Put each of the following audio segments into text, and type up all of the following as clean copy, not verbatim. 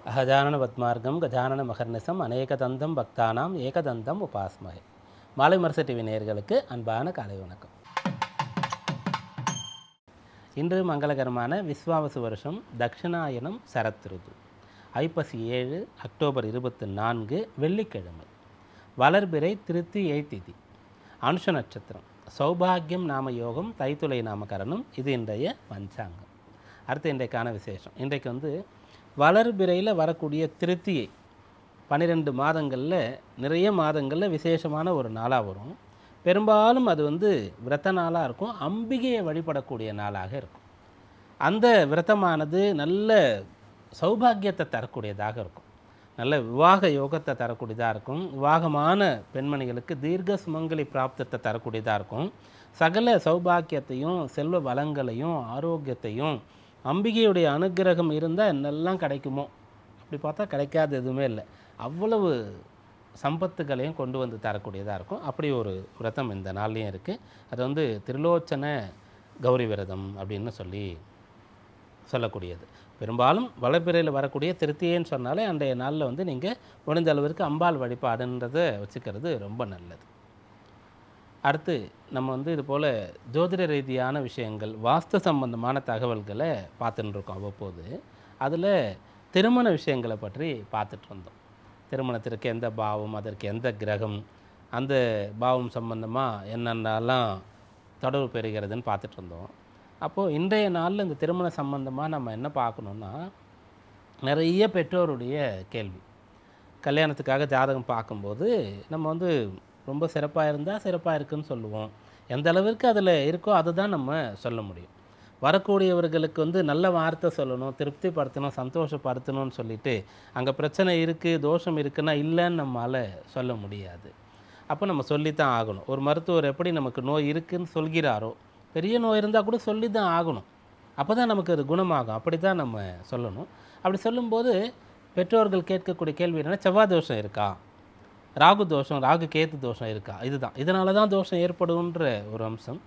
அகஜானன பத்மார்க்கம் கஜானன மகர்நிசம் அநேகதந்தம் பக்தானாம் ஏகதந்தம் உபாஸ்மகே. மாலை மரச டிவி நேயர்களுக்கு அன்பான காலை வணக்கம். இன்று மங்களகரமான விஸ்வாவசு வருஷம் தக்ஷிணாயனம் சரத் ருது ஐப்பசி 7 அக்டோபர் 24 வெள்ளிக்கிழமை. வளர்பிறை திருத்தியை திதி. அனுஷ நட்சத்திரம். சௌபாகியம் நாம யோகம் தைத்துளை நாமகரணம். இது இன்றைய பஞ்சாங்கம். அடுத்து இன்றைக்கான விசேஷம். இன்றைக்கு வளர்பிறையில் வரக்கூடிய திருத்தியை 12 மாதங்களில் நிறைய மாதங்களில் விசேஷமான ஒரு நாளாக வரும். பெரும்பாலும் அது விரத நாளாக இருக்கும், அம்பிகையை வழிபடக்கூடிய நாளாக இருக்கும். அந்த விரதமானது நல்ல சௌபாகியத்தை தரக்கூடியதாக இருக்கும், நல்ல விவாக யோகத்தை தரக்கூடியதாக இருக்கும். விவாகமான பெண்மணிகளுக்கு தீர்க்க சுமங்கலி பிராப்தத்தை தரக்கூடியதாக இருக்கும். சகல சௌபாக்கியத்தையும் செல்வ வளங்களையும் ஆரோக்கியத்தையும் அம்பிகையுடைய அனுகிரகம் இருந்தால் என்னெல்லாம் கிடைக்குமோ அப்படி பார்த்தா கிடைக்காது எதுவுமே இல்லை, அவ்வளவு சம்பத்துகளையும் கொண்டு வந்து தரக்கூடியதாக இருக்கும். அப்படி ஒரு விரதம் இந்த நாள்லேயும் இருக்குது. அது திரிலோச்சன கௌரி விரதம் அப்படின்னு சொல்லக்கூடியது. பெரும்பாலும் வளர்பிறையில் வரக்கூடிய திருத்தியேன்னு சொன்னாலே அன்றைய நாளில் நீங்கள் முடிந்த அளவிற்கு அம்பாள் வழிபாடுன்றதை வச்சுக்கிறது ரொம்ப நல்லது. அடுத்து நம்ம இது போல் ஜோதிட ரீதியான விஷயங்கள், வாஸ்து சம்பந்தமான தகவல்களை பார்த்துட்டு இருக்கோம் அவ்வப்போது. அதில் திருமண விஷயங்களை பற்றி பார்த்துட்டு வந்தோம். திருமணத்திற்கு எந்த பாவம், அதற்கு எந்த கிரகம், அந்த பாவம் சம்பந்தமாக என்னென்னலாம் தொடர்பு பெறுகிறதுன்னு பார்த்துட்டு இருந்தோம். அப்போது இன்றைய நாளில் இந்த திருமண சம்பந்தமாக நம்ம என்ன பார்க்கணுன்னா, நிறைய பெற்றோருடைய கேள்வி. கல்யாணத்துக்காக ஜாதகம் பார்க்கும்போது நம்ம ரொம்ப சிறப்பாக இருந்தால் சிறப்பாக இருக்குதுன்னு சொல்லுவோம். எந்த அளவிற்கு அதில் இருக்கோ அதை தான் நம்ம சொல்ல முடியும். வரக்கூடியவர்களுக்கு நல்ல வார்த்தை சொல்லணும், திருப்திப்படுத்தணும், சந்தோஷப்படுத்தணும்னு சொல்லிவிட்டு அங்கே பிரச்சனை இருக்குது, தோஷம் இருக்குன்னா இல்லைன்னு நம்மளால் சொல்ல முடியாது. அப்போ நம்ம சொல்லித்தான் ஆகணும். ஒரு மருத்துவர் எப்படி நமக்கு நோய் இருக்குதுன்னு சொல்கிறாரோ, பெரிய நோய் இருந்தால் கூட சொல்லி தான் ஆகணும். அப்போ தான் நமக்கு அது குணமாகும். அப்படி தான் நம்ம சொல்லணும். அப்படி சொல்லும்போது பெற்றோர்கள் கேட்கக்கூடிய கேள்வி என்னென்னா, செவ்வாய் தோஷம் இருக்கா, ராகு தோஷம், ராகு கேத்து தோஷம் இருக்கா, இதுதான், இதனால தான் தோஷம் ஏற்படும்ன்ற ஒரு அம்சம்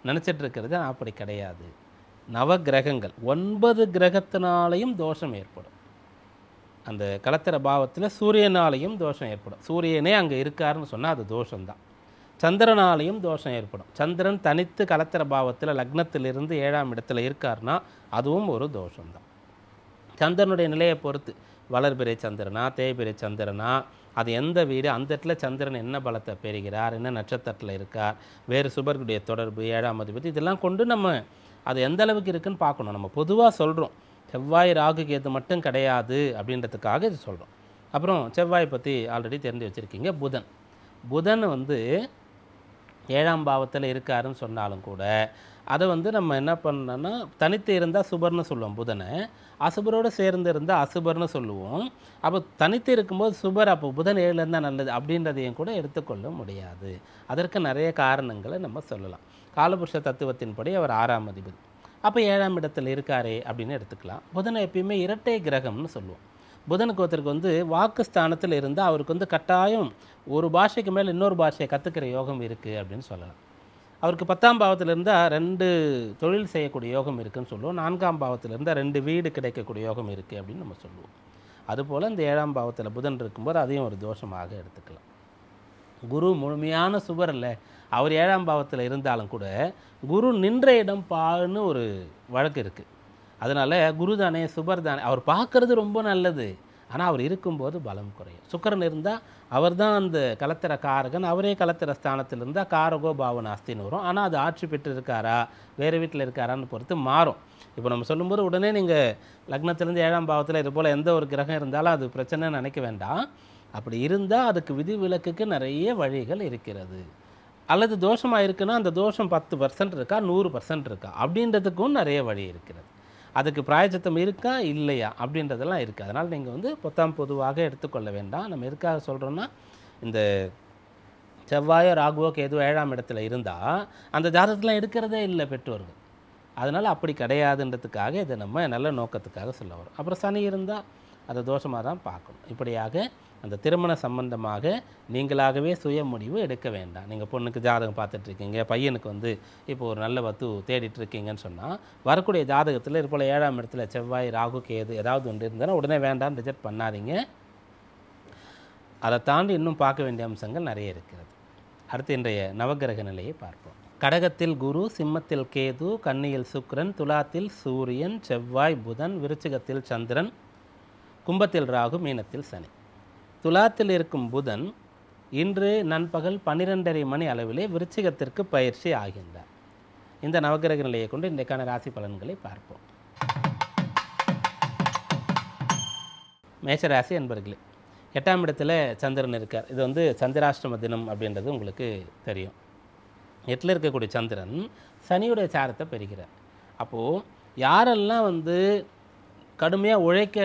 நினச்சிட்டு இருக்கிறது. அப்படி கிடையாது. நவ கிரகங்கள் 9 கிரகத்தினாலையும் தோஷம் ஏற்படும். அந்த கலத்திர பாவத்தில் சூரியனாலையும் தோஷம் ஏற்படும். சூரியனே அங்கே இருக்காருன்னு சொன்னால் அது தோஷம்தான். சந்திரனாலையும் தோஷம் ஏற்படும். சந்திரன் தனித்து கலத்திர பாவத்தில் லக்னத்திலிருந்து 7ஆம் இடத்துல இருக்காருன்னா அதுவும் ஒரு தோஷம்தான். சந்திரனுடைய நிலையை பொறுத்து வளர்பிறை சந்திரனா தேய்பிறை சந்திரனா, அது எந்த வீடு, அந்த இடத்துல சந்திரன் என்ன பலத்தை பெறுகிறார், என்ன நட்சத்திரத்தில் இருக்கார், வேறு சுபர்களுடைய தொடர்பு, 7ஆம் அதிபதி, இதெல்லாம் கொண்டு நம்ம அது எந்த அளவுக்கு இருக்குன்னு பார்க்கணும். நம்ம பொதுவாக சொல்கிறோம், செவ்வாய் ராகு கேது மட்டும் கிடையாது அப்படின்றதுக்காக இது சொல்கிறோம். அப்புறம் செவ்வாய் பற்றி ஆல்ரெடி தெரிஞ்சு வச்சுருக்கீங்க. புதன் 7ஆம் பாவத்தில் இருக்காருன்னு சொன்னாலும் கூட அதை நம்ம என்ன பண்ணோன்னா, தனித்து இருந்தால் சுபர்னு சொல்லுவோம் புதனை, அசுபரோடு சேர்ந்து இருந்தால் அசுபர்னு சொல்லுவோம். அப்போ தனித்து இருக்கும்போது சுபர், அப்போ புதன் 7 இருந்தால் நல்லது அப்படின்றதையும் கூட எடுத்துக்கொள்ள முடியாது. அதற்கு நிறைய காரணங்களை நம்ம சொல்லலாம். காலபுருஷ தத்துவத்தின்படி அவர் 6ஆம் அதிபதி, அப்போ 7ஆம் இடத்தில் இருக்காரே அப்படின்னு எடுத்துக்கலாம். புதனை எப்பயுமே இரட்டை கிரகம்னு சொல்லுவோம். புதனுக்கு ஒருத்தருக்கு வாக்கு ஸ்தானத்தில் இருந்தால் அவருக்கு கட்டாயம் ஒரு பாஷைக்கு மேலே இன்னொரு பாஷையை கற்றுக்கிற யோகம் இருக்குது அப்படின்னு சொல்லலாம். அவருக்கு 10ஆம் பாவத்தில் இருந்தால் 2 தொழில் செய்யக்கூடிய யோகம் இருக்குதுன்னு சொல்லுவோம். 4ஆம் பாவத்தில் இருந்தால் 2 வீடு கிடைக்கக்கூடிய யோகம் இருக்குது அப்படின்னு நம்ம சொல்லுவோம். அதுபோல் இந்த 7ஆம் பாவத்தில் புதன் இருக்கும்போது அதையும் ஒரு தோஷமாக எடுத்துக்கலாம். குரு முழுமையான சுபர் இல்லை, அவர் 7ஆம் பாவத்தில் இருந்தாலும் கூட குரு நின்ற இடம் பான்னு ஒரு வழக்கு இருக்குது. அதனால் குரு தானே சுபர் தானே, அவர் பார்க்குறது ரொம்ப நல்லது, ஆனால் அவர் இருக்கும்போது பலம் குறையும். சுக்கிரன் இருந்தால் அவர் தான் அந்த கலத்திர காரகன், அவரே கலத்திர ஸ்தானத்தில் இருந்தால் காரகோ பாவனாஸ்தின்னு வரும். ஆனால் அது ஆட்சி பெற்று இருக்காரா, வேறு வீட்டில் இருக்காரான்னு பொறுத்து மாறும். இப்போ நம்ம சொல்லும்போது உடனே நீங்கள் லக்னத்திலேருந்து 7ஆம் பாவத்தில் இது போல் எந்த ஒரு கிரகம் இருந்தாலும் அது பிரச்சனைன்னு நினைக்க வேண்டாம். அப்படி இருந்தால் அதுக்கு விதி விலக்குக்கு நிறைய வழிகள் இருக்கிறது. அல்லது தோஷமாக இருக்குன்னா அந்த தோஷம் 10% இருக்கா 100% இருக்கா அப்படின்றதுக்கும் நிறைய வழி இருக்கிறது. அதுக்கு பிராயச்சித்தம் இருக்கா இல்லையா அப்படின்றதெல்லாம் இருக்குது. அதனால் நீங்கள் பொதுவாக எடுத்துக்கொள்ள வேண்டாம். நம்ம எதுக்காக சொல்கிறோன்னா, இந்த செவ்வாயோ ராகுவோ கேதுவோ 7ஆம் இடத்துல இருந்தால் அந்த ஜாதகத்தெலாம் எடுக்கிறதே இல்லை பெற்றோர்கள். அதனால் அப்படி கிடையாதுன்றதுக்காக இதை நம்ம நல்ல நோக்கத்துக்காக சொல்ல வரோம். அப்புறம் சனி இருந்தால் அதை தோஷமாக தான் பார்க்கணும். இப்படியாக அந்த திருமண சம்பந்தமாக நீங்களாகவே சுய முடிவு எடுக்க வேண்டாம். நீங்கள் பொண்ணுக்கு ஜாதகம் பார்த்துட்ருக்கீங்க, பையனுக்கு வந்து இப்போ ஒரு நல்ல வத்து தேடிட்டுருக்கீங்கன்னு சொன்னால், வரக்கூடிய ஜாதகத்தில் இது போல் 7ஆம் இடத்துல செவ்வாய், ராகு, கேது ஏதாவது ஒன்று இருந்தாலும் உடனே வேண்டாம்னு ரிஜெக்ட் பண்ணாதீங்க. அதை தாண்டி இன்னும் பார்க்க வேண்டிய அம்சங்கள் நிறைய இருக்கிறது. அடுத்து இன்றைய நவகிரக நிலையை பார்ப்போம். கடகத்தில் குரு, சிம்மத்தில் கேது, கன்னியில் சுக்கிரன், துலாத்தில் சூரியன், செவ்வாய், புதன், விருச்சிகத்தில் சந்திரன், கும்பத்தில் ராகு, மீனத்தில் சனி. துலாத்தில் இருக்கும் புதன் இன்று நண்பகல் 12:30 மணி அளவிலே விருச்சிகத்திற்கு பயிற்சி ஆகின்றார். இந்த நவகிரக நிலையை கொண்டு இன்றைக்கான ராசி பலன்களை பார்ப்போம். மேஷராசி என்பர்களே, 8ஆம் இடத்துல சந்திரன் இருக்கார். இது வந்து சந்திராஷ்டம தினம் அப்படின்றது உங்களுக்கு தெரியும். 8ல் இருக்கக்கூடிய சந்திரன் சனியுடைய சாரத்தை பெறுகிறார். அப்போது யாரெல்லாம் வந்து கடுமையாக உழைக்க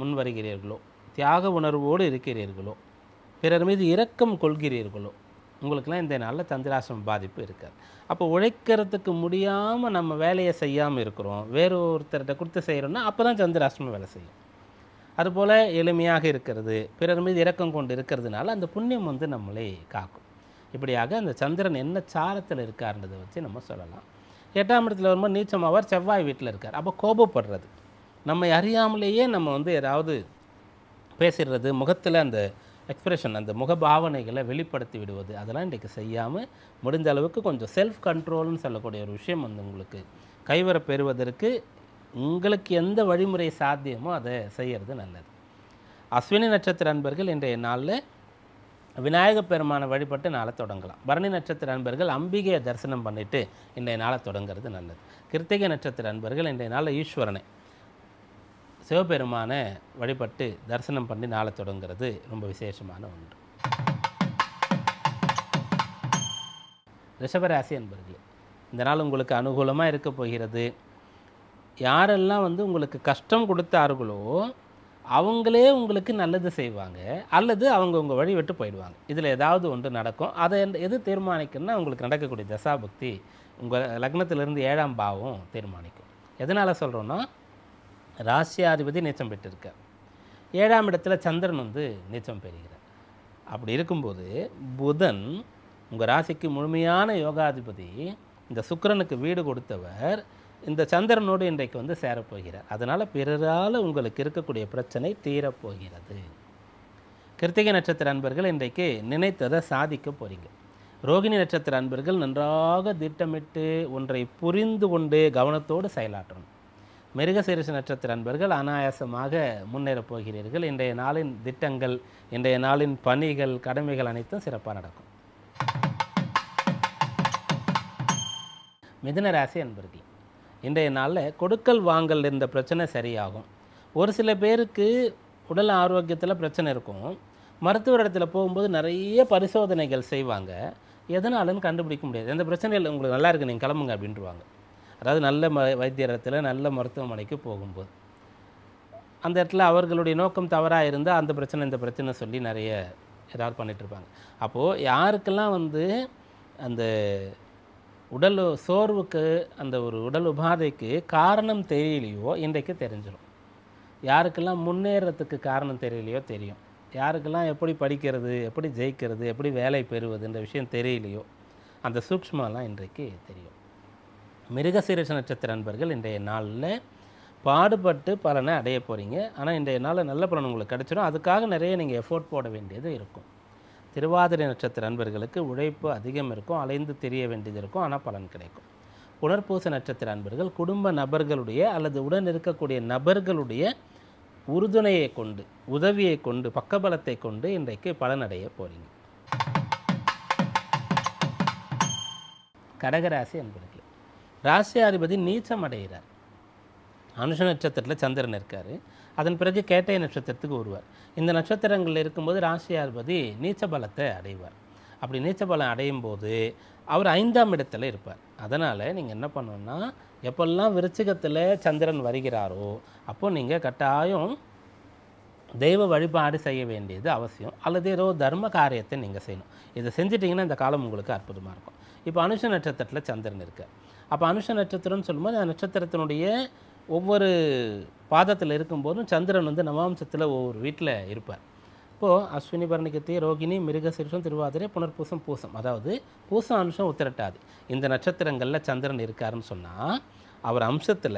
முன் வருகிறீர்களோ, தியாக உணர்வோடு இருக்கிறீர்களோ, பிறர் மீது இரக்கம் கொள்கிறீர்களோ, உங்களுக்கெல்லாம் இந்த நாளில் சந்திராஷ்டம பாதிப்பு இருக்காது. அப்போ உழைக்கிறதுக்கு முடியாமல் நம்ம வேலையை செய்யாமல் இருக்கிறோம், வேறு ஒருத்தர்கிட்ட கொடுத்து செய்கிறோன்னா அப்போ தான் சந்திராஷ்டமம் வேலை செய்யும். அதுபோல் எளிமையாக இருக்கிறது, பிறர் மீது இரக்கம் கொண்டு இருக்கிறதுனால அந்த புண்ணியம் வந்து நம்மளை காக்கும். இப்படியாக அந்த சந்திரன் என்ன சாரத்தில் இருக்கார்ன்றதை வச்சு நம்ம சொல்லலாம். 8ஆம் இடத்துல வரும்போது நீச்சமாவார், செவ்வாய் வீட்டில் இருக்கார். அப்போ கோபப்படுறது, நம்ம அறியாமலேயே நம்ம வந்து ஏதாவது பேசிடுறது, முகத்தில் அந்த எக்ஸ்பிரஷன், அந்த முகபாவனைகளை வெளிப்படுத்தி விடுவது, அதெல்லாம் இன்றைக்கு செய்யாமல் முடிஞ்ச அளவுக்கு கொஞ்சம் செல்ஃப் கண்ட்ரோல்னு சொல்லக்கூடிய ஒரு விஷயம் வந்து உங்களுக்கு கைவர பெறுவதற்கு உங்களுக்கு எந்த வழிமுறை சாத்தியமோ அதை செய்கிறது நல்லது. அஸ்வினி நட்சத்திர அன்பர்கள் இன்றைய நாளில் விநாயகப் பெருமானை வழிபட்டு நாளை தொடங்கலாம். பரணி நட்சத்திர அன்பர்கள் அம்பிகையை தரிசனம் பண்ணிவிட்டு இன்றைய நாளை தொடங்கிறது நல்லது. கிருத்திகை நட்சத்திர அன்பர்கள் இன்றைய நாளில் ஈஸ்வரனை, சிவபெருமானை வழிபட்டு தரிசனம் பண்ணி நாளை தொடங்கிறது ரொம்ப விசேஷமான ஒன்று. ரிஷபராசி அன்பர்களே, இந்த நாள் உங்களுக்கு அனுகூலமாக இருக்க போகிறது. யாரெல்லாம் வந்து உங்களுக்கு கஷ்டம் கொடுத்தார்களோ அவங்களே உங்களுக்கு நல்லது செய்வாங்க, அல்லது அவங்க உங்கள் வழி விட்டு போயிடுவாங்க. இதில் ஏதாவது ஒன்று நடக்கும். அதை எது தீர்மானிக்குன்னா உங்களுக்கு நடக்கக்கூடிய தசாபக்தி உங்கள் லக்னத்திலிருந்து 7ஆம் பாவம் தீர்மானிக்கும். எதனால் சொல்கிறோன்னா, ராசியாதிபதி நீச்சம் பெற்றிருக்கார், 7ஆம் இடத்துல சந்திரன் வந்து நீச்சம் பெறுகிறார். அப்படி இருக்கும்போது புதன் உங்கள் ராசிக்கு முழுமையான யோகாதிபதி, இந்த சுக்கிரனுக்கு வீடு கொடுத்தவர் இந்த சந்திரனோடு இன்றைக்கு வந்து சேரப்போகிறார். அதனால் பிறரால் உங்களுக்கு இருக்கக்கூடிய பிரச்சனை தீரப்போகிறது. கிருத்திகை நட்சத்திர அன்பர்கள் இன்றைக்கு நினைத்ததை சாதிக்க போகிறீங்க. ரோகிணி நட்சத்திர அன்பர்கள் நன்றாக திட்டமிட்டு ஒன்றை புரிந்து கொண்டு கவனத்தோடு செயலாற்றணும். மிருகசீரிஷ நட்சத்திர அன்பர்கள் அனாயாசமாக முன்னேறப் போகிறீர்கள். இன்றைய நாளின் திட்டங்கள், இன்றைய நாளின் பணிகள், கடமைகள் அனைத்தும் சிறப்பாக நடக்கும். மிதுன ராசி அன்பர்கள், இன்றைய நாளில் கொடுக்கல் வாங்கல் இருந்த பிரச்சனை சரியாகும். ஒரு சில பேருக்கு உடல் ஆரோக்கியத்தில் பிரச்சனை இருக்கும். மருத்துவர் இடத்துல போகும்போது நிறைய பரிசோதனைகள் செய்வாங்க, எதனாலன்னு கண்டுபிடிக்க முடியாது. எந்த பிரச்சனையில் உங்களுக்கு நல்லா இருக்குது, நீங்கள் கிளம்புங்க அப்படின்ட்டுருவாங்க. அதாவது நல்ல வைத்தியரத்தில் நல்ல மருத்துவமனைக்கு போகும்போது அந்த இடத்துல அவர்களுடைய நோக்கம் தவறாக இருந்தால் அந்த பிரச்சனை இந்த பிரச்சனை சொல்லி நிறைய ஏதாவது பண்ணிகிட்ருப்பாங்க. அப்போது யாருக்கெல்லாம் வந்து அந்த உடல் சோர்வுக்கு, அந்த ஒரு உடல் உபாதைக்கு காரணம் தெரியலையோ இன்றைக்கு தெரிஞ்சிடும். யாருக்கெல்லாம் முன்னேறத்துக்கு காரணம் தெரியலையோ தெரியும். யாருக்கெல்லாம் எப்படி படிக்கிறது, எப்படி ஜெயிக்கிறது, எப்படி வேலை பெறுவதுன்ற விஷயம் தெரியலையோ அந்த சூக்ஷ்மலாம் இன்றைக்கு தெரியும். மிருகசீரிஷ நட்சத்திர அன்பர்கள் இன்றைய நாளில் பாடுபட்டு பலனை அடைய போகிறீங்க. ஆனால் இன்றைய நாளில் நல்ல பலன் உங்களுக்கு கிடச்சிடும். அதுக்காக நிறைய நீங்கள் எஃபோர்ட் போட வேண்டியது இருக்கும். திருவாதிரை நட்சத்திர அன்பர்களுக்கு உழைப்பு அதிகம் இருக்கும், அலைந்து தெரிய வேண்டியது இருக்கும், ஆனால் பலன் கிடைக்கும். புனர்பூச நட்சத்திர அன்பர்கள் குடும்ப நபர்களுடைய அல்லது உடன் இருக்கக்கூடிய நபர்களுடைய உறுதுணையை கொண்டு, உதவியை கொண்டு, பக்கபலத்தை கொண்டு இன்றைக்கு பலனடைய போகிறீங்க. கடகராசி அன்பர்களே, ராசியாதிபதி நீச்சம் அடைகிறார். அனுஷ நட்சத்திரத்தில் சந்திரன் இருக்கார். அதன் பிறகு கேட்டை நட்சத்திரத்துக்கு வருவார். இந்த நட்சத்திரங்கள் இருக்கும்போது ராசியாதிபதி நீச்ச பலத்தை அடைவார். அப்படி நீச்ச பலம் அடையும் போது அவர் 5ஆம் இடத்துல இருப்பார். அதனால் நீங்கள் என்ன பண்ணணுன்னா, எப்பெல்லாம் விருச்சிகத்தில் சந்திரன் வருகிறாரோ அப்போ நீங்கள் கட்டாயம் தெய்வ வழிபாடு செய்ய வேண்டியது அவசியம், அல்லது ஏதோ தர்ம காரியத்தை நீங்கள் செய்யணும். இதை செஞ்சிட்டிங்கன்னா இந்த காலம் உங்களுக்கு அற்புதமாக இருக்கும். இப்போ அனுஷ நட்சத்திரத்தில் சந்திரன் இருக்கார். அப்போ அனுஷ நட்சத்திரம்னு சொல்லும்போது அந்த நட்சத்திரத்தினுடைய ஒவ்வொரு பாதத்தில் இருக்கும்போதும் சந்திரன் வந்து நவாம்சத்தில் ஒவ்வொரு வீட்டில் இருப்பார். அப்போது அஸ்வினி பரணி கிருத்திகை ரோகிணி மிருகசீரிஷம் திருவாதிரை புனர்பூசம் பூசம், அதாவது பூசம் அனுஷம் உத்திரட்டாதி இந்த நட்சத்திரங்களில் சந்திரன் இருக்காருன்னு சொன்னால் அவர் அம்சத்தில்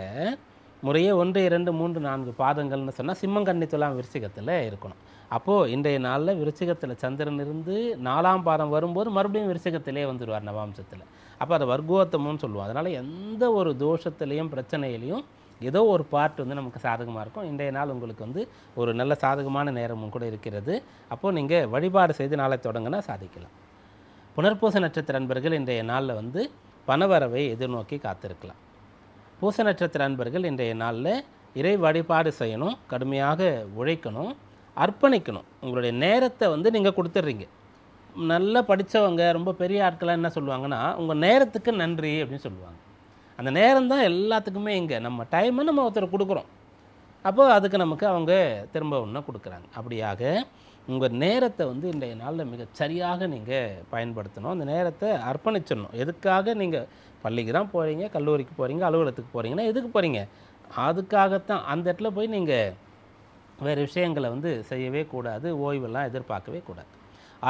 முறையே 1 2 3 4 பாதங்கள்னு சொன்னால் சிம்மம் கன்னி துலாம் விருச்சிகத்தில் இருக்கணும். அப்போது இன்றைய நாளில் விருச்சிகத்தில் சந்திரன் இருந்து 4ஆம் பாதம் வரும்போது மறுபடியும் விருச்சிகத்திலே வந்துடுவார் நவாம்சத்தில். அப்போ அதை வர்க்கோத்தமம்னு சொல்லுவோம். அதனால் எந்த ஒரு தோஷத்துலேயும் பிரச்சனையிலையும் ஏதோ ஒரு பார்ட் வந்து நமக்கு சாதகமாக இருக்கும். இன்றைய நாள் உங்களுக்கு வந்து ஒரு நல்ல சாதகமான நேரமும் கூட இருக்கிறது. அப்போது நீங்கள் வழிபாடு செய்து நாளை தொடங்கினா சாதிக்கலாம். புனர்பூச நட்சத்திர அன்பர்கள் இன்றைய நாளில் வந்து பணவரவை எதிர்நோக்கி காத்திருக்கலாம். பூச நட்சத்திர அன்பர்கள் இன்றைய நாளில் இறை வழிபாடு செய்யணும், கடுமையாக உழைக்கணும், அர்ப்பணிக்கணும். உங்களுடைய நேரத்தை வந்து நீங்கள் கொடுத்துட்றீங்க. நல்லா படித்தவங்க ரொம்ப பெரிய ஆட்களாக என்ன சொல்லுவாங்கன்னா, உங்கள் நேரத்துக்கு நன்றி அப்படின்னு சொல்லுவாங்க. அந்த நேரம் தான் எல்லாத்துக்குமே இங்கே நம்ம டைமை நம்ம ஒருத்தர் கொடுக்குறோம். அப்போது அதுக்கு நமக்கு அவங்க திரும்ப ஒன்று கொடுக்குறாங்க. அப்படியாக உங்கள் நேரத்தை வந்து இன்றைய நாளில் மிக சரியாக நீங்கள் பயன்படுத்தணும். அந்த நேரத்தை அர்ப்பணிச்சிடணும். எதுக்காக நீங்கள் பள்ளிக்கு தான் போகிறீங்க, கல்லூரிக்கு போகிறீங்க, அலுவலகத்துக்கு போகிறீங்கன்னா எதுக்கு போகிறீங்க? அதுக்காகத்தான். அந்த இடத்துல போய் நீங்கள் வேறு விஷயங்களை வந்து செய்யவே கூடாது, ஓய்வெல்லாம் எதிர்பார்க்கவே கூடாது.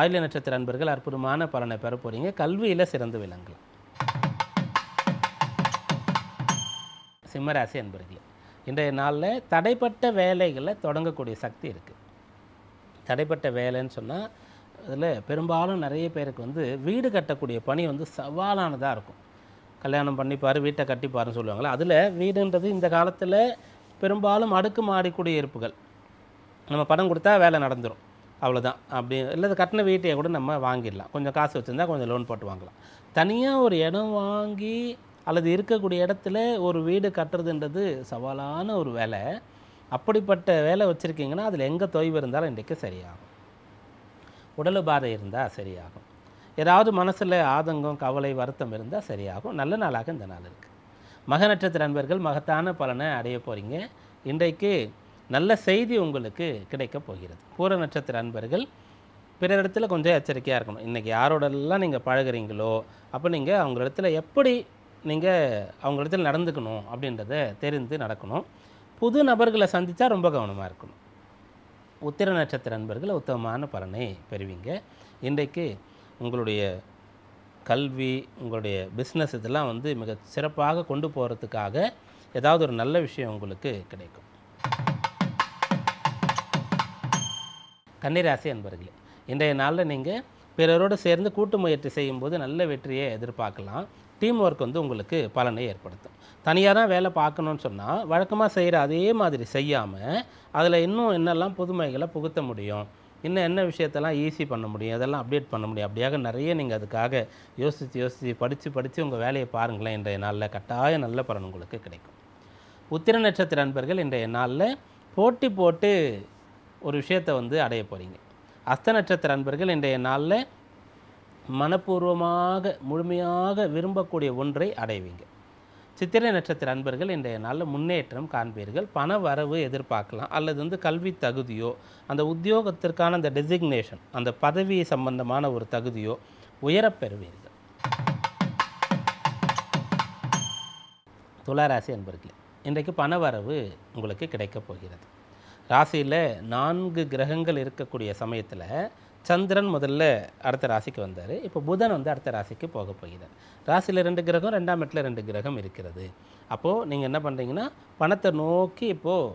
ஆயில்ய நட்சத்திர அன்பர்கள் அற்புதமான பலனை பெற போகிறீங்க. கல்வியில் சிறந்து விளங்கலாம். சிம்மராசி அன்பர்களே, இன்றைய நாளில் தடைப்பட்ட வேலைகளை தொடங்கக்கூடிய சக்தி இருக்குது. தடைப்பட்ட வேலைன்னு சொன்னால் அதில் பெரும்பாலும் நிறைய பேருக்கு வந்து வீடு கட்டக்கூடிய பணி வந்து சவாலானதாக இருக்கும். கல்யாணம் பண்ணிப்பார், வீட்டை கட்டிப்பாருன்னு சொல்லுவாங்களே, அதில் வீடுன்றது இந்த காலத்தில் பெரும்பாலும் அடுக்குமாடி குடியிருப்புகள். நம்ம பணம் கொடுத்தா வேலை நடந்துடும், அவ்வளோதான். அப்படி இல்லை கட்டின வீட்டையை கூட நம்ம வாங்கிடலாம். கொஞ்சம் காசு வச்சுருந்தா கொஞ்சம் லோன் போட்டு வாங்கலாம். தனியாக ஒரு இடம் வாங்கி அல்லது இருக்கக்கூடிய இடத்துல ஒரு வீடு கட்டுறதுன்றது சவாலான ஒரு வேலை. அப்படிப்பட்ட வேலை வச்சுருக்கீங்கன்னா அதில் எங்கே தொய்வு இருந்தாலும் இன்றைக்கு சரியாகும். உடல் பாதை இருந்தால் சரியாகும். ஏதாவது மனசில் ஆதங்கம், கவலை, வருத்தம் இருந்தால் சரியாகும். நல்ல நாளாக இந்த நாள் இருக்குது. மக நட்சத்திர அன்பர்கள் மகத்தான பலனை அடைய போகிறீங்க. இன்றைக்கு நல்ல செய்தி உங்களுக்கு கிடைக்கப் போகிறது. பூர நட்சத்திர அன்பர்கள் பிறரிடத்தில் கொஞ்சம் எச்சரிக்கையாக இருக்கணும். இன்றைக்கி யாரோடலாம் நீங்கள் பழகுறீங்களோ அப்போ நீங்கள் அவங்களிடத்தில் எப்படி நீங்கள் அவங்களிடத்தில் நடந்துக்கணும் அப்படின்றத தெரிந்து நடக்கணும். புது நபர்களை சந்தித்தா ரொம்ப கவனமாக இருக்கணும். உத்திர நட்சத்திர அன்பர்கள் உத்தமமான பலனை பெறுவீங்க. இன்றைக்கு உங்களுடைய கல்வி, உங்களுடைய பிஸ்னஸ் இதெல்லாம் வந்து மிக சிறப்பாக கொண்டு போகிறதுக்காக ஏதாவது ஒரு நல்ல விஷயம் உங்களுக்கு கிடைக்கும். கன்னிராசி அன்பர்களே, இன்றைய நாளில் நீங்கள் பிறரோடு சேர்ந்து கூட்டு முயற்சி செய்யும்போது நல்ல வெற்றியை எதிர்பார்க்கலாம். டீம் ஒர்க் வந்து உங்களுக்கு பலனை ஏற்படுத்தும். தனியாக தான் வேலை பார்க்கணுன்னு சொன்னால் வழக்கமாக செய்கிற அதே மாதிரி செய்யாமல் அதில் இன்னும் என்னெல்லாம் புதுமைகளை புகுத்த முடியும், இன்னும் என்ன விஷயத்தெல்லாம் ஈஸி பண்ண முடியும், அதெல்லாம் அப்டேட் பண்ண முடியும். அப்படியாக நிறைய நீங்கள் அதுக்காக யோசித்து படித்து உங்கள் வேலையை பாருங்களேன். இன்றைய நாளில் கட்டாயம் நல்ல பலன் உங்களுக்கு கிடைக்கும். உத்திர நட்சத்திர அன்பர்கள் இன்றைய நாளில் போட்டி போட்டு ஒரு விஷயத்தை வந்து அடைய போகிறீங்க. அஸ்த நட்சத்திர அன்பர்கள் இன்றைய நாளில் மனப்பூர்வமாக முழுமையாக விரும்பக்கூடிய ஒன்றை அடைவீங்க. சித்திரை நட்சத்திர அன்பர்கள் இன்றைய நாளில் முன்னேற்றம் காண்பீர்கள். பண வரவு எதிர்பார்க்கலாம். அல்லது வந்து கல்வி தகுதியோ அந்த உத்தியோகத்திற்கான அந்த டெசிக்னேஷன், அந்த பதவி சம்பந்தமான ஒரு தகுதியோ உயரப் பெறுவீர்கள். துளாராசி அன்பர்களே, இன்றைக்கு பண வரவு உங்களுக்கு கிடைக்கப் போகிறது. ராசியில் 4 கிரகங்கள் இருக்கக்கூடிய சமயத்தில் சந்திரன் முதல்ல அடுத்த ராசிக்கு வந்தார். இப்போ புதன் வந்து அடுத்த ராசிக்கு போக போகிறார். ராசியில் 2 கிரகம், 2ஆம் இடத்துல 2 கிரகம் இருக்கிறது. அப்போது நீங்கள் என்ன பண்ணுறீங்கன்னா பணத்தை நோக்கி இப்போது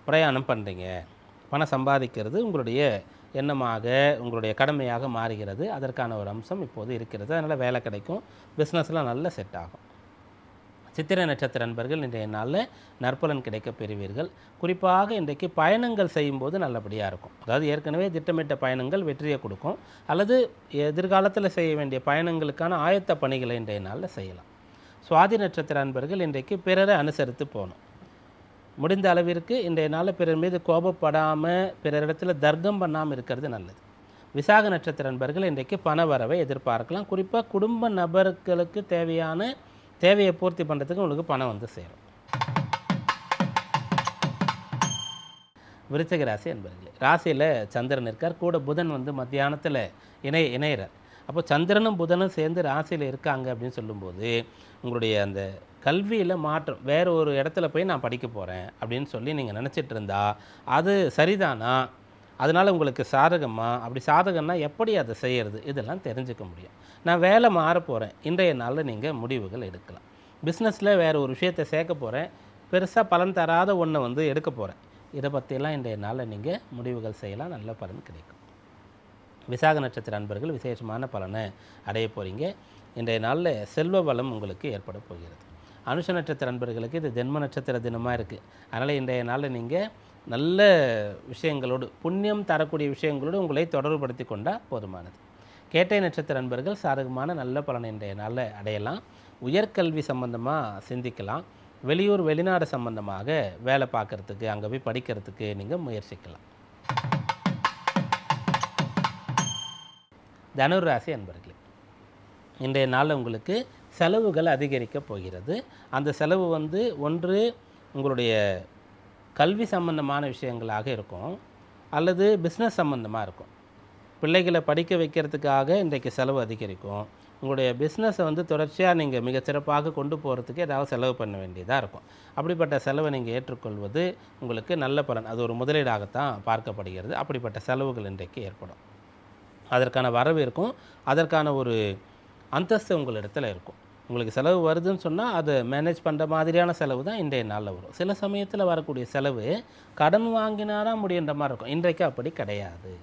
பிரயாணம் பண்ணுறீங்க. பணம் சம்பாதிக்கிறது உங்களுடைய எண்ணமாக, உங்களுடைய கடமையாக மாறுகிறது. அதற்கான ஒரு அம்சம் இப்போது இருக்கிறது. அதனால் வேலை கிடைக்கும், பிஸ்னஸ்லாம் நல்ல செட் ஆகும். சித்திரை நட்சத்திர அன்பர்கள் இன்றைய நாளில் நற்பலன் கிடைக்க பெறுவீர்கள். குறிப்பாக இன்றைக்கு பயணங்கள் செய்யும்போது நல்லபடியாக இருக்கும். அதாவது ஏற்கனவே திட்டமிட்ட பயணங்கள் வெற்றியை கொடுக்கும், அல்லது எதிர்காலத்தில் செய்ய வேண்டிய பயணங்களுக்கான ஆயத்த பணிகளை இன்றைய நாளில் செய்யலாம். சுவாதி நட்சத்திர அன்பர்கள் இன்றைக்கு பிறரை அனுசரித்து போகணும். முடிந்த அளவிற்கு இன்றைய நாளில் பிறர் மீது கோபப்படாமல், பிறரிடத்தில் தர்க்கம் பண்ணாமல் இருக்கிறது நல்லது. விசாக நட்சத்திர அன்பர்கள் இன்றைக்கு பண வரவை எதிர்பார்க்கலாம். குறிப்பாக குடும்ப நபர்களுக்கு தேவையை பூர்த்தி பண்ணுறதுக்கு உங்களுக்கு பணம் வந்து சேரும். விருச்சிக ராசி அன்பர்களே, ராசியில் சந்திரன் இருக்கார், கூட புதன் வந்து மத்தியானத்தில் இணையிறார். அப்போ சந்திரனும் புதனும் சேர்ந்து ராசியில் இருக்காங்க அப்படின்னு சொல்லும்போது உங்களுடைய அந்த கல்வியில் மாற்றம், வேறு ஒரு இடத்துல போய் நான் படிக்க போகிறேன் அப்படின்னு சொல்லி நீங்கள் நினச்சிட்டு இருந்தால் அது சரிதானா, அதனால் உங்களுக்கு சாதகமா, அப்படி சாதகம்னா எப்படி அதை செய்கிறது, இதெல்லாம் தெரிஞ்சுக்க முடியும். நான் வேலை மாற போகிறேன், இன்றைய நாளில் நீங்கள் முடிவுகள் எடுக்கலாம். பிஸ்னஸில் வேறு ஒரு விஷயத்தை சேர்க்க போகிறேன், பெருசாக பலன் தராத ஒன்றை வந்து எடுக்க போகிறேன், இதை பற்றியெல்லாம் இன்றைய நாளில் நீங்கள் முடிவுகள் செய்யலாம், நல்ல பலன் கிடைக்கும். விசாக நட்சத்திர அன்பர்கள் விசேஷமான பலனை அடைய போகிறீங்க. இன்றைய நாளில் செல்வ வளம் உங்களுக்கு ஏற்பட போகிறது. அனுஷ நட்சத்திர அன்பர்களுக்கு இது ஜென்ம நட்சத்திர தினமாக இருக்குது. அதனால் இன்றைய நாளில் நீங்கள் நல்ல விஷயங்களோடு, புண்ணியம் தரக்கூடிய விஷயங்களோடு உங்களை தொடர்புபடுத்தி கொண்டால் போதுமானது. கேட்டை நட்சத்திர அன்பர்கள் சாதகமான நல்ல பலனை இன்றைய நாளில் அடையலாம். உயர்கல்வி சம்பந்தமாக சிந்திக்கலாம். வெளியூர் வெளிநாடு சம்பந்தமாக வேலை பார்க்குறதுக்கு, அங்கே போய் படிக்கிறதுக்கு நீங்கள் முயற்சிக்கலாம். தனுர் ராசி அன்பர்களே, இன்றைய நாளில் உங்களுக்கு செலவுகள் அதிகரிக்க போகிறது. அந்த செலவு வந்து ஒன்று உங்களுடைய கல்வி சம்பந்தமான விஷயங்களாக இருக்கும், அல்லது பிஸ்னஸ் சம்பந்தமாக இருக்கும். பிள்ளைகளை படிக்க வைக்கிறதுக்காக இன்றைக்கு செலவு அதிகரிக்கும். உங்களுடைய பிஸ்னஸை வந்து தொடர்ச்சியாக நீங்கள் மிகச்சிறப்பாக கொண்டு போகிறதுக்கு ஏதாவது செலவு பண்ண வேண்டியதாக இருக்கும். அப்படிப்பட்ட செலவை நீங்கள் ஏற்றுக்கொள்வது உங்களுக்கு நல்ல பலன். அது ஒரு முதலீடாகத்தான் பார்க்கப்படுகிறது. அப்படிப்பட்ட செலவுகள் இன்றைக்கு ஏற்படும். அதற்கான வரவு இருக்கும், அதற்கான ஒரு அந்தஸ்து உங்களிடத்தில் இருக்கும். உங்களுக்கு செலவு வருதுன்னு சொன்னால் அதை மேனேஜ் பண்ணுற மாதிரியான செலவு தான் இன்றைய நாளில் வரும். சில சமயத்தில் வரக்கூடிய செலவு கடன் வாங்கினா தான் முடியுன்ற மாதிரி இருக்கும். இன்றைக்கு அப்படி கிடையாது.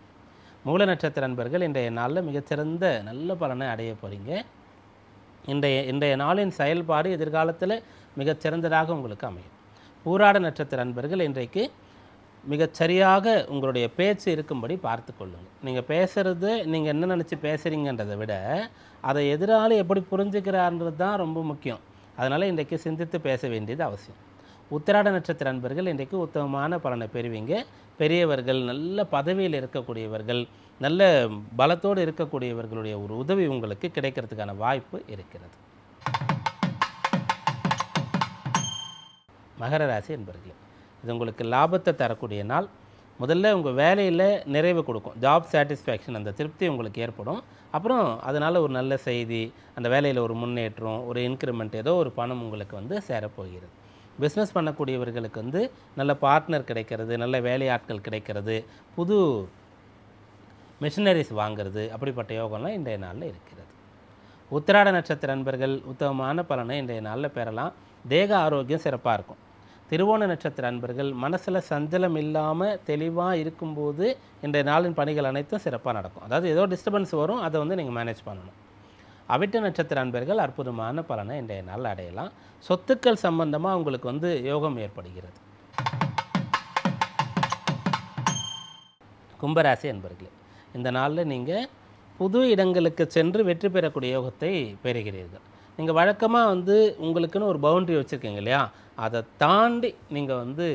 மூல நட்சத்திர அன்பர்கள் இன்றைய நாளில் மிகச்சிறந்த நல்ல பலனை அடைய போகிறீங்க. இன்றைய நாளின் செயல்பாடு எதிர்காலத்தில் மிகச்சிறந்ததாக உங்களுக்கு அமையும். பூராட நட்சத்திர அன்பர்கள் இன்றைக்கு மிகச்சரியாக உங்களுடைய பேச்சு இருக்கும்படி பார்த்து கொள்ளுங்கள். நீங்கள் பேசுகிறது, நீங்கள் என்ன நினச்சி பேசுகிறீங்கன்றதை விட அதை எதிராளி எப்படி புரிஞ்சுக்கிறார்ன்றது தான் ரொம்ப முக்கியம். அதனால் இன்றைக்கு சிந்தித்து பேச வேண்டியது அவசியம். உத்திராட நட்சத்திர அன்பர்கள் இன்றைக்கு உத்தமமான பலனை பெறுவீங்க. பெரியவர்கள், நல்ல பதவியில் இருக்கக்கூடியவர்கள், நல்ல பலத்தோடு இருக்கக்கூடியவர்களுடைய ஒரு உதவி உங்களுக்கு கிடைக்கிறதுக்கான வாய்ப்பு இருக்கிறது. மகர ராசி அன்பர்களே, இது உங்களுக்கு லாபத்தை தரக்கூடிய நாள். முதல்ல உங்கள் வேலையில் நிறைவு கொடுக்கும், ஜாப் சாட்டிஸ்ஃபேக்ஷன், அந்த திருப்தி உங்களுக்கு ஏற்படும். அப்புறம் அதனால் ஒரு நல்ல செய்தி, அந்த வேலையில் ஒரு முன்னேற்றம், ஒரு இன்க்ரிமெண்ட், ஏதோ ஒரு பணம் உங்களுக்கு வந்து சேரப்போகிறது. பிஸ்னஸ் பண்ணக்கூடியவர்களுக்கு வந்து நல்ல பார்ட்னர் கிடைக்கிறது, நல்ல வேலையாட்கள் கிடைக்கிறது, புது மிஷினரிஸ் வாங்கிறது, அப்படிப்பட்ட யோகம்லாம் இன்றைய நாளில் இருக்கிறது. உத்திராட நட்சத்திர அன்பர்கள் உத்தமமான பலனை இன்றைய நாளில் பெறலாம். தேக ஆரோக்கியம் சிறப்பாக இருக்கும். திருவோண நட்சத்திர அன்பர்கள் மனசில் சஞ்சலம் இல்லாமல் தெளிவாக இருக்கும்போது இன்றைய நாளின் பணிகள் அனைத்தும் சிறப்பாக நடக்கும். அதாவது ஏதோ டிஸ்டர்பன்ஸ் வரும், அதை வந்து நீங்கள் மேனேஜ் பண்ணணும். அவிட்ட நட்சத்திர அன்பர்கள் அற்புதமான பலனை இன்றைய நாளில் அடையலாம். சொத்துக்கள் சம்பந்தமாக உங்களுக்கு வந்து யோகம் ஏற்படுகிறது. கும்பராசி அன்பர்களே, இந்த நாளில் நீங்கள் புது இடங்களுக்கு சென்று வெற்றி பெறக்கூடிய யோகத்தை பெறுகிறீர்கள். நீங்கள் வழக்கமாக வந்து உங்களுக்குன்னு ஒரு பவுண்ட்ரி வச்சுருக்கீங்க இல்லையா, அதை தாண்டி நீங்கள் வந்து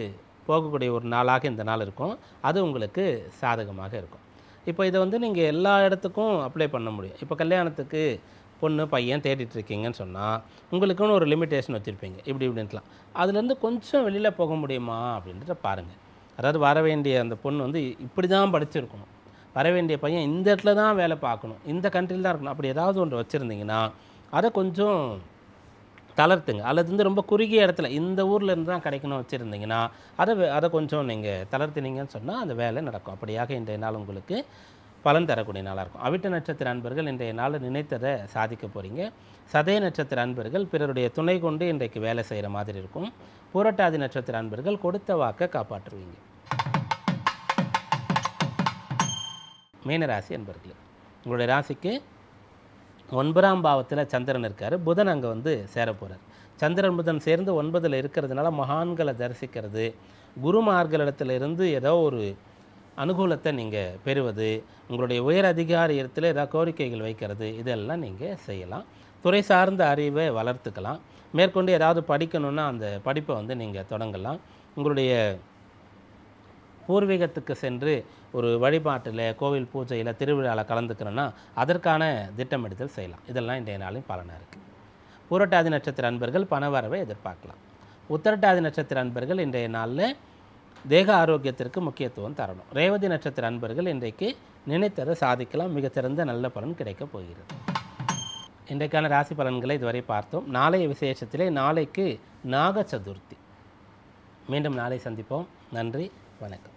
போகக்கூடிய ஒரு நாளாக இந்த நாள் இருக்கும். அது உங்களுக்கு சாதகமாக இருக்கும். இப்போ இதை வந்து நீங்கள் எல்லா இடத்துக்கும் அப்ளை பண்ண முடியும். இப்போ கல்யாணத்துக்கு பொண்ணு பையன் தேடிட்டுருக்கீங்கன்னு சொன்னால் உங்களுக்குன்னு ஒரு லிமிட்டேஷன் வச்சுருப்பீங்க, இப்படின்ட்டுலாம். அதுலேருந்து கொஞ்சம் வெளியில் போக முடியுமா அப்படின்றத பாருங்கள். அதாவது வர வேண்டிய அந்த பொண்ணு வந்து இப்படி தான் படிச்சிருக்கணும், வர வேண்டிய பையன் இந்த இடத்துல தான் வேலை பார்க்கணும், இந்த கண்ட்ரியில் தான் இருக்கணும், அப்படி ஏதாவது ஒன்று வச்சுருந்தீங்கன்னா அதை கொஞ்சம் தளர்த்துங்க. அல்லது வந்து ரொம்ப குறுகிய இடத்துல இந்த ஊரில் இருந்து தான் கிடைக்கணும் வச்சுருந்தீங்கன்னா அதை கொஞ்சம் நீங்கள் தளர்த்தினீங்கன்னு சொன்னால் அந்த வேலை நடக்கும். அப்படியாக இன்றைய நாள் உங்களுக்கு பலன் தரக்கூடிய நாளாக இருக்கும். அவிட்ட நட்சத்திர அன்பர்கள் இன்றைய நாள் நினைத்ததை சாதிக்க போகிறீங்க. சதய நட்சத்திர அன்பர்கள் பிறருடைய துணை கொண்டு இன்றைக்கு வேலை செய்கிற மாதிரி இருக்கும். பூரட்டாதி நட்சத்திர அன்பர்கள் கொடுத்த வாக்கை காப்பாற்றுவீங்க. மீனராசி அன்பர்களே, உங்களுடைய ராசிக்கு 9ஆம் பாவத்தில் சந்திரன் இருக்கார். புதன் அங்கே வந்து சேர போகிறார். சந்திரன் புதன் சேர்ந்து 9ல் இருக்கிறதுனால மகான்களை தரிசிக்கிறது, குருமார்களிடத்திலிருந்து ஏதோ ஒரு அனுகூலத்தை நீங்கள் பெறுவது, உங்களுடைய உயர் அதிகாரி இடத்துல ஏதாவது கோரிக்கைகள் வைக்கிறது, இதெல்லாம் நீங்கள் செய்யலாம். துறை சார்ந்த அறிவை வளர்த்துக்கலாம். மேற்கொண்டு ஏதாவது படிக்கணுன்னா அந்த படிப்பை வந்து நீங்கள் தொடங்கலாம். உங்களுடைய பூர்வீகத்துக்கு சென்று ஒரு வழிபாட்டில், கோவில் பூஜையில், திருவிழாவில் கலந்துக்கிறோன்னா அதற்கான திட்டமிடுதல் செய்யலாம். இதெல்லாம் இன்றைய நாளின் பலனாக இருக்குது. பூரட்டாதி நட்சத்திர அன்பர்கள் பணவரவை எதிர்பார்க்கலாம். உத்திரட்டாதி நட்சத்திர அன்பர்கள் இன்றைய நாளில் தேக ஆரோக்கியத்திற்கு முக்கியத்துவம் தரணும். ரேவதி நட்சத்திர அன்பர்கள் இன்றைக்கு நினைத்ததை சாதிக்கலாம். மிகச்சிறந்த நல்ல பலன் கிடைக்கப் போகிறது. இன்றைக்கான ராசி பலன்களை இதுவரை பார்த்தோம். நாளைய விசேஷத்திலே நாளைக்கு நாக சதுர்த்தி. மீண்டும் நாளை சந்திப்போம். நன்றி, வணக்கம்.